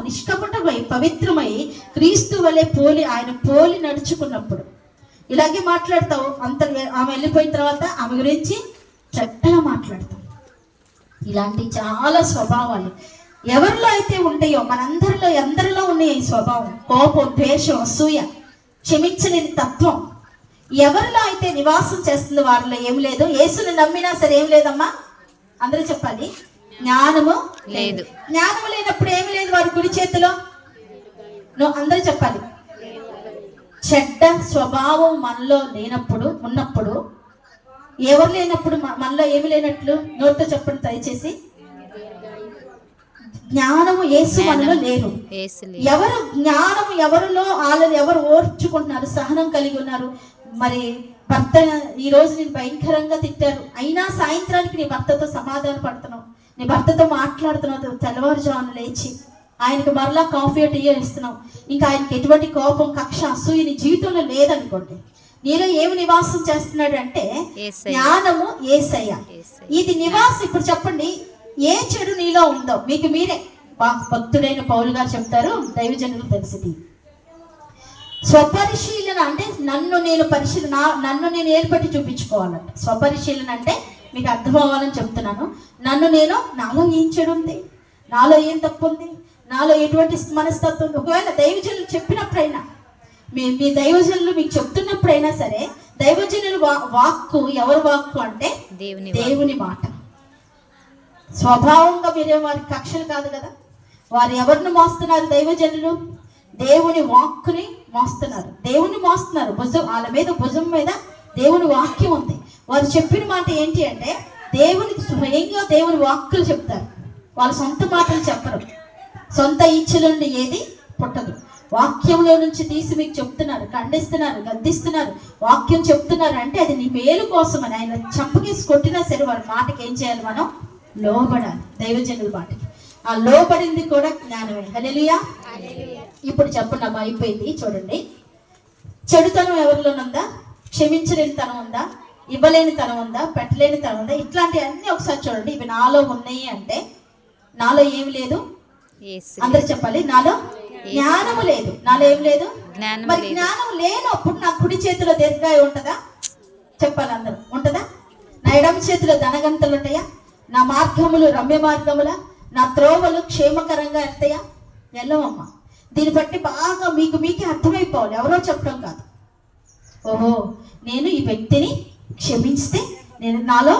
నిష్కపటమై పవిత్రమై క్రీస్తు వలె ఆయన పోలి నడుచుకున్నప్పుడు. ఇలాగే మాట్లాడతావు. ఆమె వెళ్ళిపోయిన తర్వాత ఆమె గురించి చక్కగా మాట్లాడతాం. ఇలాంటి చాలా స్వభావాలు ఎవరిలో అయితే ఉంటాయో, మనందరిలో అందరిలో ఉన్నాయి ఈ స్వభావం. కోపం, ద్వేషం, అసూయ, క్షమించలేని తత్వం ఎవరిలో అయితే నివాసం చేస్తుందో వారిలో ఏం లేదు. యేసుని నమ్మినా సరే ఏం లేదమ్మా, అందరూ చెప్పాలి, జ్ఞానము లేదు. జ్ఞానము లేనప్పుడు ఏమి లేదు వారి కుడి చేతిలో. అందరూ చెప్పాలి, చెడ్డ స్వభావం మనలో లేనప్పుడు, ఉన్నప్పుడు, ఎవరు లేనప్పుడు మనలో ఏమి లేనట్లు నోటితో చెప్పండి దయచేసి. జ్ఞానము యేసు మనలో లేరు. ఎవరు జ్ఞానము ఎవరిలో ఎవరు ఓర్చుకుంటున్నారు, సహనం కలిగి ఉన్నారు. మరి భర్త ఈ రోజు నేను భయంకరంగా తిట్టారు, అయినా సాయంత్రానికి నీ భర్తతో సమాధాన పడుతున్నావు, నీ భర్తతో మాట్లాడుతున్నావు, తెల్లవారుజామున లేచి ఆయనకు మరలా కాఫీ టీ ఇస్తున్నావు. ఇంకా ఆయనకి ఎటువంటి కోపం, కక్ష, అసూయ నీ జీవితంలో లేదనుకోండి. నీలో ఏమి నివాసం చేస్తున్నాడు అంటే జ్ఞానము, యేసయ్య. ఇది నివాసం. ఇప్పుడు చెప్పండి, ఏ చెడు నీలో ఉందో మీకు మీరే. భక్తుడైన పౌలు గారు చెప్తారు, దైవజనులకు తెలిసింది. స్వపరిశీలన అంటే నన్ను నేను ఏర్పట్టి చూపించుకోవాలంట. స్వపరిశీలన అంటే మీకు అర్థం అవ్వాలని చెప్తున్నాను. నాలో ఏం చెడు ఉంది, నాలో ఏం తప్పు ఉంది, నాలో ఎటువంటి మనస్తత్వం ఉంది. ఒకవేళ దైవజనులు చెప్పినప్పుడైనా, మీ దైవజనులు మీకు చెప్తున్నప్పుడైనా సరే, దైవజనులు వాక్కు ఎవరి వాక్కు అంటే దేవుని మాట. స్వభావంగా మీరే వారి కక్షలు కాదు కదా. వారు ఎవరిని మోస్తున్నారు? దైవజనులు దేవుని వాక్కుని మోస్తున్నారు. దేవుని మోస్తున్నారు. వాళ్ళ మీద భుజం మీద దేవుని వాక్యం ఉంది. వారు చెప్పిన మాట ఏంటి అంటే దేవుని స్వయంగా దేవుని వాక్కులు చెప్తారు. వాళ్ళ సొంత మాటలు చెప్పరు. సొంత ఇచ్చల నుండి ఏది పుట్టదు. వాక్యంలో నుంచి తీసి మీకు చెప్తున్నారు, ఖండిస్తున్నారు, గద్దిస్తున్నారు, వాక్యం చెప్తున్నారు అంటే అది నీ మేలు కోసం అని. ఆయన చంపకేసి కొట్టినా సరే వారి మాటకి ఏం చేయాలి? మనం లోబడాలి. దైవజనుల మాటకి ఆ లోబడింది కూడా జ్ఞానమే. హల్లెలూయా. ఇప్పుడు చెప్పండి అమ్మా, అయిపోయింది. చూడండి, చెడుతనం ఎవరిలోనుందా? క్షమించలేని తనం ఉందా? ఇవ్వలేని తనం ఉందా? పెట్టలేని తనం ఉందా? ఇట్లాంటివన్నీ ఒకసారి చూడండి. ఇవి నాలో ఉన్నాయి అంటే నాలో ఏమి లేదు? అందరు చెప్పాలి, నాలో జ్ఞానము లేదు. నాలో ఏం లేదు? మరి జ్ఞానం లేనప్పుడు నా కుడి చేతిలో దీర్ఘాయ ఉంటుందా? చెప్పాలి అందరూ. ఉంటుందా? నా ఎడమ చేతిలో ధనగంతలు ఉంటాయా? నా మార్గములు రమ్య మార్గముల, నా త్రోవలు క్షేమకరంగా ఎత్తాయా? వెళ్ళవమ్మా. దీన్ని బట్టి బాగా మీకే అర్థమైపోవాలి, ఎవరో చెప్పడం కాదు. ఓహో, నేను ఈ వ్యక్తిని క్షమిస్తే నాలో